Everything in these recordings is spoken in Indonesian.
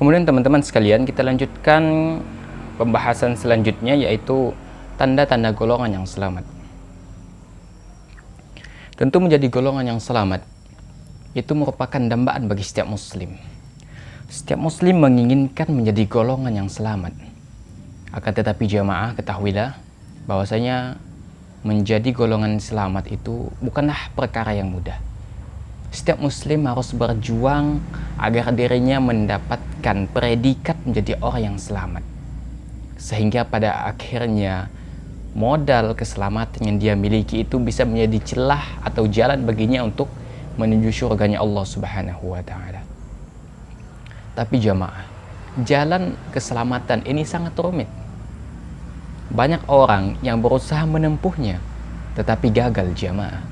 Kemudian teman-teman sekalian, kita lanjutkan pembahasan selanjutnya, yaitu tanda-tanda golongan yang selamat. Tentu menjadi golongan yang selamat itu merupakan dambaan bagi setiap muslim. Setiap muslim menginginkan menjadi golongan yang selamat. Akan tetapi jamaah, ketahuilah bahwasanya menjadi golongan selamat itu bukanlah perkara yang mudah. Setiap muslim harus berjuang agar dirinya mendapatkan predikat menjadi orang yang selamat. Sehingga pada akhirnya modal keselamatan yang dia miliki itu bisa menjadi celah atau jalan baginya untuk menuju surganya Allah Subhanahu wa ta'ala. Tapi jamaah, jalan keselamatan ini sangat rumit. Banyak orang yang berusaha menempuhnya tetapi gagal jamaah.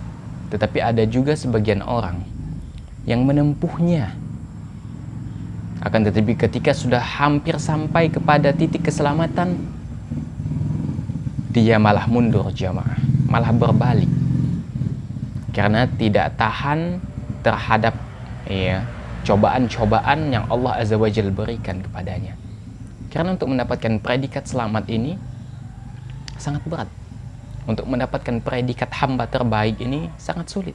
Tetapi ada juga sebagian orang yang menempuhnya, akan tetapi ketika sudah hampir sampai kepada titik keselamatan, dia malah mundur jamaah, malah berbalik karena tidak tahan terhadap cobaan-cobaan yang Allah Azza wa Jalla berikan kepadanya. Karena untuk mendapatkan predikat selamat ini sangat berat. Untuk mendapatkan predikat hamba terbaik ini sangat sulit,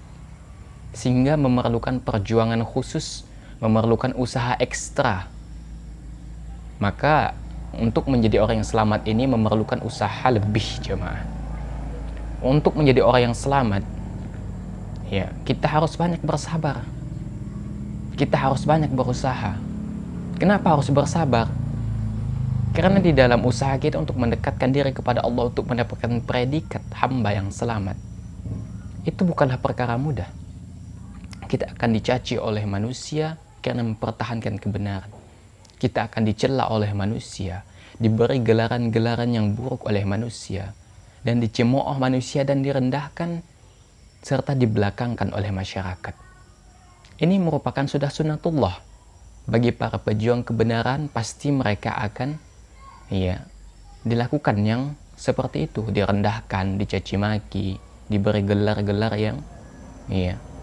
sehingga memerlukan perjuangan khusus, memerlukan usaha ekstra. Maka untuk menjadi orang yang selamat ini memerlukan usaha lebih jemaah. Untuk menjadi orang yang selamat, ya, kita harus banyak bersabar. Kita harus banyak berusaha. Kenapa harus bersabar? Karena di dalam usaha kita untuk mendekatkan diri kepada Allah, untuk mendapatkan predikat hamba yang selamat, itu bukanlah perkara mudah. Kita akan dicaci oleh manusia karena mempertahankan kebenaran. Kita akan dicela oleh manusia, diberi gelaran-gelaran yang buruk oleh manusia, dan dicemooh manusia dan direndahkan, serta dibelakangkan oleh masyarakat. Ini merupakan sudah sunatullah. Bagi para pejuang kebenaran, pasti mereka akan dilakukan yang seperti itu, direndahkan, dicaci maki, diberi gelar-gelar yang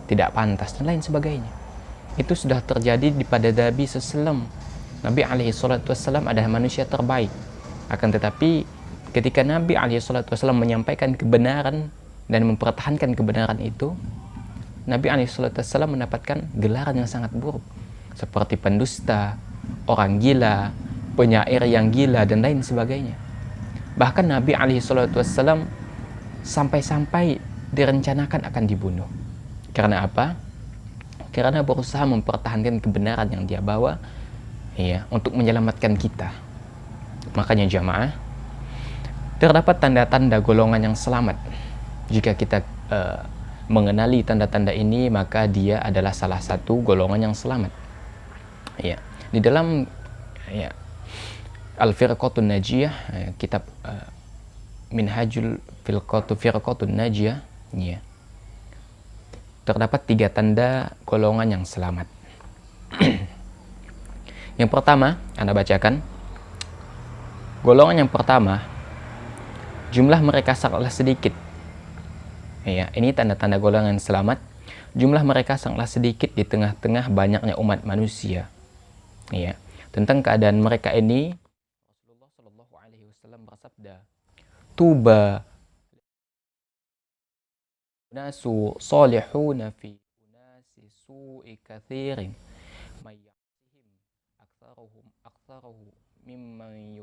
tidak pantas dan lain sebagainya. Itu sudah terjadi pada Nabi SAW. Nabi SAW adalah manusia terbaik. Akan tetapi ketika Nabi SAW menyampaikan kebenaran dan mempertahankan kebenaran itu, Nabi SAW mendapatkan gelaran yang sangat buruk, seperti pendusta, orang gila, penyair yang gila, dan lain sebagainya. Bahkan Nabi SAW sampai-sampai direncanakan akan dibunuh. Karena apa? Karena berusaha mempertahankan kebenaran yang dia bawa, untuk menyelamatkan kita. Makanya jamaah, terdapat tanda-tanda golongan yang selamat. Jika kita mengenali tanda-tanda ini, maka dia adalah salah satu golongan yang selamat. Di dalam Al-Firqatun Najiyah, kitab Minhajul Firqatun Najiyah, terdapat 3 tanda golongan yang selamat. Yang pertama, Anda bacakan. Golongan yang pertama, jumlah mereka sangatlah sedikit. Ini tanda-tanda golongan yang selamat. Jumlah mereka sangatlah sedikit di tengah-tengah banyaknya umat manusia. Tentang keadaan mereka ini, Rasulullah Shallallahu Alaihi Wasallam bersabda, "Tuba nasu salihuna fi unasi su'i kathirin mayyatihim aktsaruhum mimman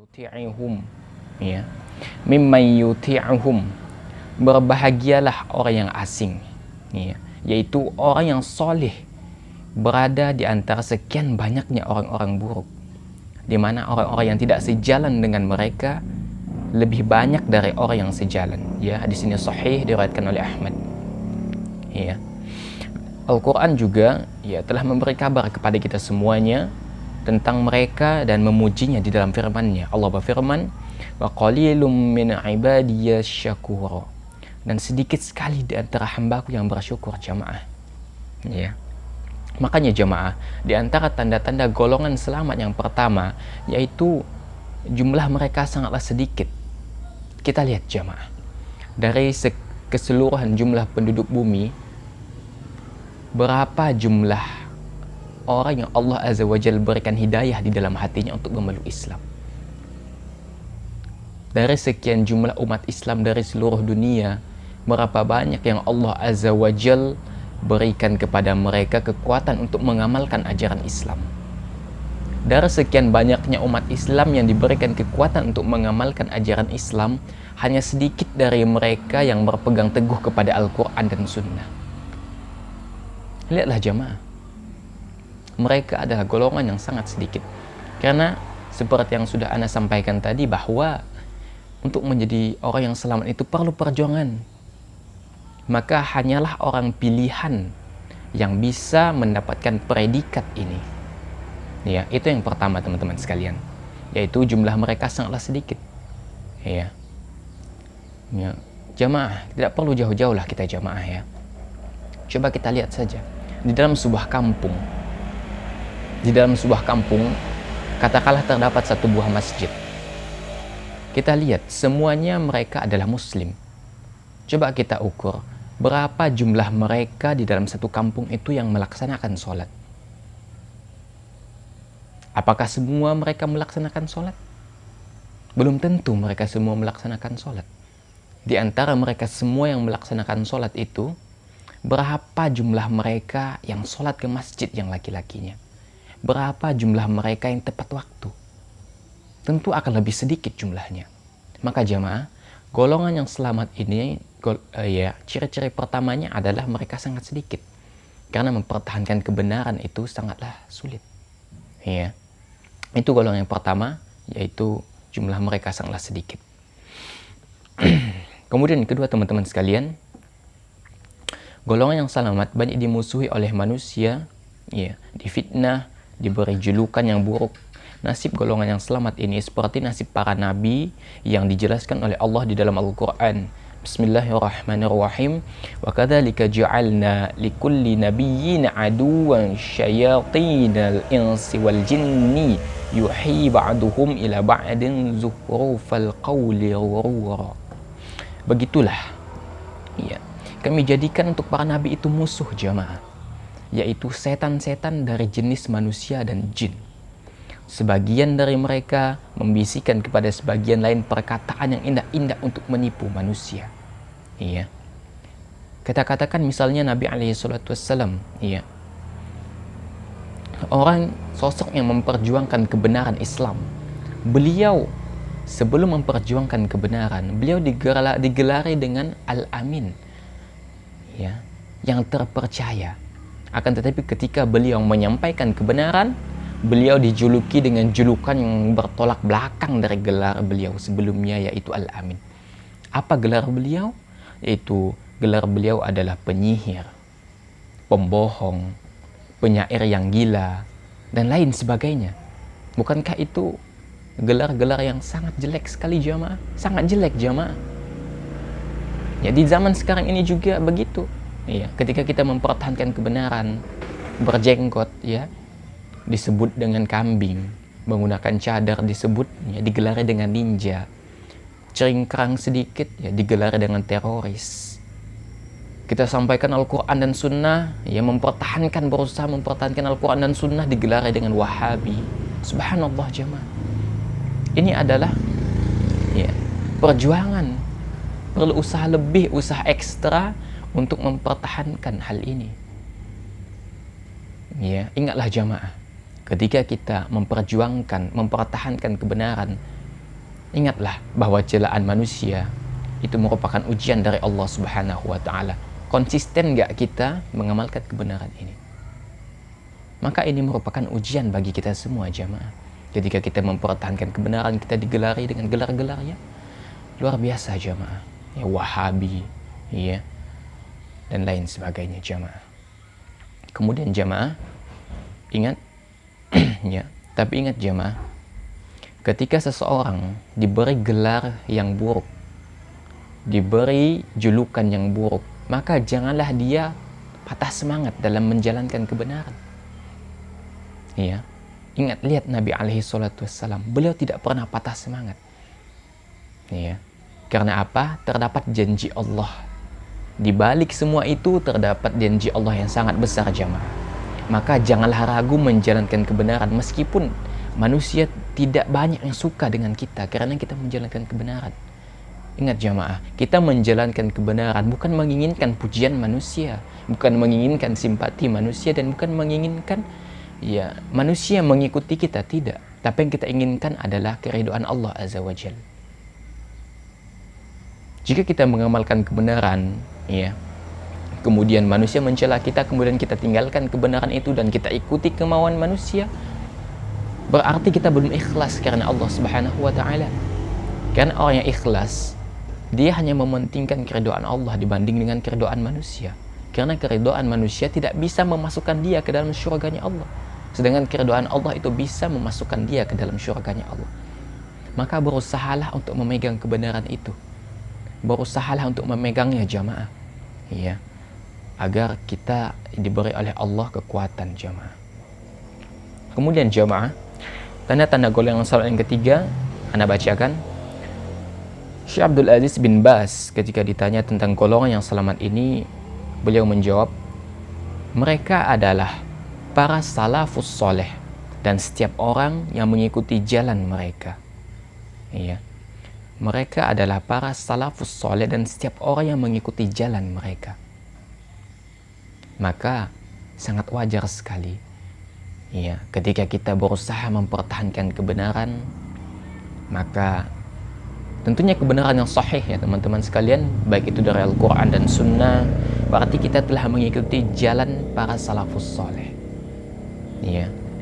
yuti'uhum." Berbahagialah orang yang asing, yaitu orang yang soleh, berada di antara sekian banyaknya orang-orang buruk, di mana orang-orang yang tidak sejalan dengan mereka lebih banyak dari orang yang sejalan. Hadis ini sahih, diriwayatkan oleh Ahmad. Al-Quran juga telah memberi kabar kepada kita semuanya tentang mereka dan memujinya di dalam firman-Nya. Allah berfirman, "Wa qalilum min ibadiyas syakur." Dan sedikit sekali di antara hambaku yang bersyukur jamaah. Makanya jamaah, di antara tanda-tanda golongan selamat yang pertama, yaitu jumlah mereka sangatlah sedikit. Kita lihat jamaah, dari keseluruhan jumlah penduduk bumi, berapa jumlah orang yang Allah Azza wa Jalla berikan hidayah di dalam hatinya untuk memeluk Islam. Dari sekian jumlah umat Islam dari seluruh dunia, berapa banyak yang Allah Azza wa Jalla berikan kepada mereka kekuatan untuk mengamalkan ajaran Islam. Dari sekian banyaknya umat Islam yang diberikan kekuatan untuk mengamalkan ajaran Islam, hanya sedikit dari mereka yang berpegang teguh kepada Al-Quran dan Sunnah. Lihatlah jamaah, mereka adalah golongan yang sangat sedikit. Karena seperti yang sudah Ana sampaikan tadi, bahwa untuk menjadi orang yang selamat itu perlu perjuangan. Maka hanyalah orang pilihan yang bisa mendapatkan predikat ini. Ya, itu yang pertama teman-teman sekalian, yaitu jumlah mereka sangatlah sedikit. Ya. Ya, jamaah, tidak perlu jauh-jauh lah kita jamaah ya. Coba kita lihat saja di dalam sebuah kampung. Di dalam sebuah kampung, katakanlah terdapat satu buah masjid. Kita lihat semuanya mereka adalah muslim. Coba kita ukur berapa jumlah mereka di dalam satu kampung itu yang melaksanakan sholat. Apakah semua mereka melaksanakan sholat? Belum tentu mereka semua melaksanakan sholat. Di antara mereka semua yang melaksanakan sholat itu, berapa jumlah mereka yang sholat ke masjid yang laki-lakinya? Berapa jumlah mereka yang tepat waktu? Tentu akan lebih sedikit jumlahnya. Maka jamaah, golongan yang selamat ini, ciri-ciri pertamanya adalah mereka sangat sedikit. Karena mempertahankan kebenaran itu sangatlah sulit. Ya. Itu golongan yang pertama, yaitu jumlah mereka sangatlah sedikit. Kemudian kedua teman-teman sekalian, golongan yang selamat banyak dimusuhi oleh manusia, ya, difitnah, diberi julukan yang buruk. Nasib golongan yang selamat ini seperti nasib para nabi yang dijelaskan oleh Allah di dalam Al-Quran. Bismillahirrahmanirrahim. Wa kadzalika ja'alna likulli nabiyyin aduwan syayatinal insi wal jinni yuhi ba'duhum ila ba'din zuhrufal qawli ghurura. Begitulah, ya, kami jadikan untuk para nabi itu musuh jamaah, yaitu setan-setan dari jenis manusia dan jin. Sebagian dari mereka membisikkan kepada sebagian lain perkataan yang indah-indah untuk menipu manusia. Iya. Kita katakan misalnya Nabi SAW, iya, orang sosok yang memperjuangkan kebenaran Islam. Beliau sebelum memperjuangkan kebenaran, beliau digelari dengan Al-Amin, ya, yang terpercaya. Akan tetapi ketika beliau menyampaikan kebenaran, beliau dijuluki dengan julukan yang bertolak belakang dari gelar beliau sebelumnya, yaitu Al-Amin. Apa gelar beliau? Yaitu gelar beliau adalah penyihir, pembohong, penyair yang gila, dan lain sebagainya. Bukankah itu gelar-gelar yang sangat jelek sekali jamaah? Sangat jelek jamaah. Ya, di zaman sekarang ini juga begitu. Ya, ketika kita mempertahankan kebenaran, berjenggot, ya, disebut dengan kambing, menggunakan cadar disebut, ya, digelari dengan ninja, cengkrang sedikit, ya, digelari dengan teroris. Kita sampaikan Al-Quran dan Sunnah, ya, berusaha mempertahankan Al-Quran dan Sunnah, digelari dengan Wahabi. Subhanallah jamaah. Ini adalah, ya, perjuangan, perlu usaha lebih, usaha ekstra untuk mempertahankan hal ini. Ya, ingatlah jamaah, ketika kita mempertahankan kebenaran, ingatlah bahwa celaan manusia itu merupakan ujian dari Allah Subhanahu wa Ta'ala. Konsisten gak kita mengamalkan kebenaran ini? Maka ini merupakan ujian bagi kita semua jamaah. Ketika kita mempertahankan kebenaran, kita digelari dengan gelar-gelar, ya, luar biasa jamaah, ya, Wahabi, ya, dan lain sebagainya jamaah. Kemudian jamaah, ingat, ya, tapi ingat jamaah, ketika seseorang diberi gelar yang buruk, diberi julukan yang buruk, maka janganlah dia patah semangat dalam menjalankan kebenaran. Ya, ingat, lihat Nabi SAW, beliau tidak pernah patah semangat. Ya, karena apa? Terdapat janji Allah. Di balik semua itu terdapat janji Allah yang sangat besar jamaah. Maka janganlah ragu menjalankan kebenaran meskipun manusia tidak banyak yang suka dengan kita karena kita menjalankan kebenaran. Ingat jamaah, kita menjalankan kebenaran bukan menginginkan pujian manusia, bukan menginginkan simpati manusia, dan bukan menginginkan manusia mengikuti kita, tidak. Tapi yang kita inginkan adalah keridhaan Allah Azza wa Jalla. Jika kita mengamalkan kebenaran, kemudian manusia mencela kita, kemudian kita tinggalkan kebenaran itu dan kita ikuti kemauan manusia, berarti kita belum ikhlas karena Allah Subhanahu wa Ta'ala. Karena orang yang ikhlas, dia hanya mementingkan keridhaan Allah dibanding dengan keridhaan manusia. Karena keridhaan manusia tidak bisa memasukkan dia ke dalam syurganya Allah, sedangkan keridhaan Allah itu bisa memasukkan dia ke dalam syurganya Allah. Maka berusahalah untuk memegang kebenaran itu, berusahalah untuk memegangnya jamaah, agar kita diberi oleh Allah kekuatan jamaah. Kemudian jamaah, tanda-tanda golongan salat yang ketiga, Anda bacakan. Syekh Abdul Aziz bin Baz ketika ditanya tentang golongan yang selamat ini, beliau menjawab, mereka adalah para salafus soleh dan setiap orang yang mengikuti jalan mereka. Mereka adalah para salafus soleh dan setiap orang yang mengikuti jalan mereka. Maka sangat wajar sekali ketika kita berusaha mempertahankan kebenaran, maka tentunya kebenaran yang sahih teman-teman sekalian, baik itu dari Al-Quran dan Sunnah, berarti kita telah mengikuti jalan para salafus soleh.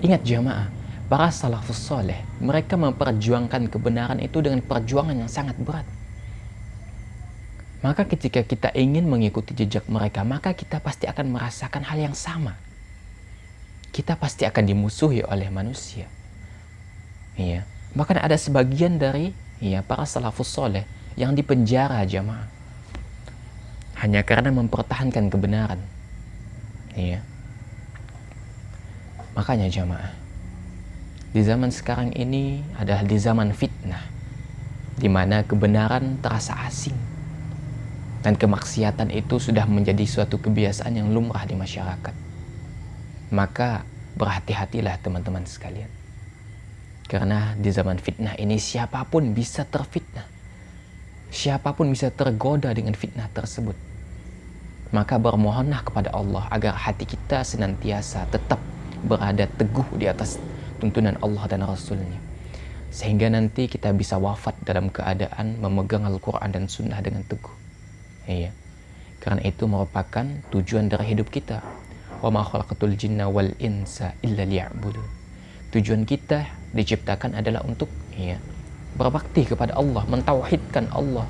Ingat jamaah, para salafus soleh, mereka memperjuangkan kebenaran itu dengan perjuangan yang sangat berat. Maka ketika kita ingin mengikuti jejak mereka, maka kita pasti akan merasakan hal yang sama. Kita pasti akan dimusuhi oleh manusia. Bahkan ada sebagian dari para salafus soleh yang dipenjara jamaah hanya karena mempertahankan kebenaran. Makanya jamaah, di zaman sekarang ini adalah di zaman fitnah, di mana kebenaran terasa asing dan kemaksiatan itu sudah menjadi suatu kebiasaan yang lumrah di masyarakat. Maka berhati-hatilah teman-teman sekalian. Karena di zaman fitnah ini siapapun bisa terfitnah. Siapapun bisa tergoda dengan fitnah tersebut. Maka bermohonlah kepada Allah agar hati kita senantiasa tetap berada teguh di atas tuntunan Allah dan Rasulnya. Sehingga nanti kita bisa wafat dalam keadaan memegang Al-Quran dan Sunnah dengan teguh. Karena itu merupakan tujuan dari hidup kita. Wa ma khalaqatul jinna wal insa illa liya'budun. Tujuan kita diciptakan adalah untuk berbakti kepada Allah, mentauhidkan Allah,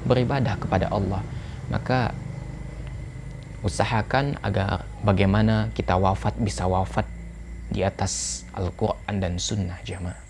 beribadah kepada Allah. Maka usahakan agar bagaimana kita bisa wafat di atas Al-Quran dan Sunnah jamaah.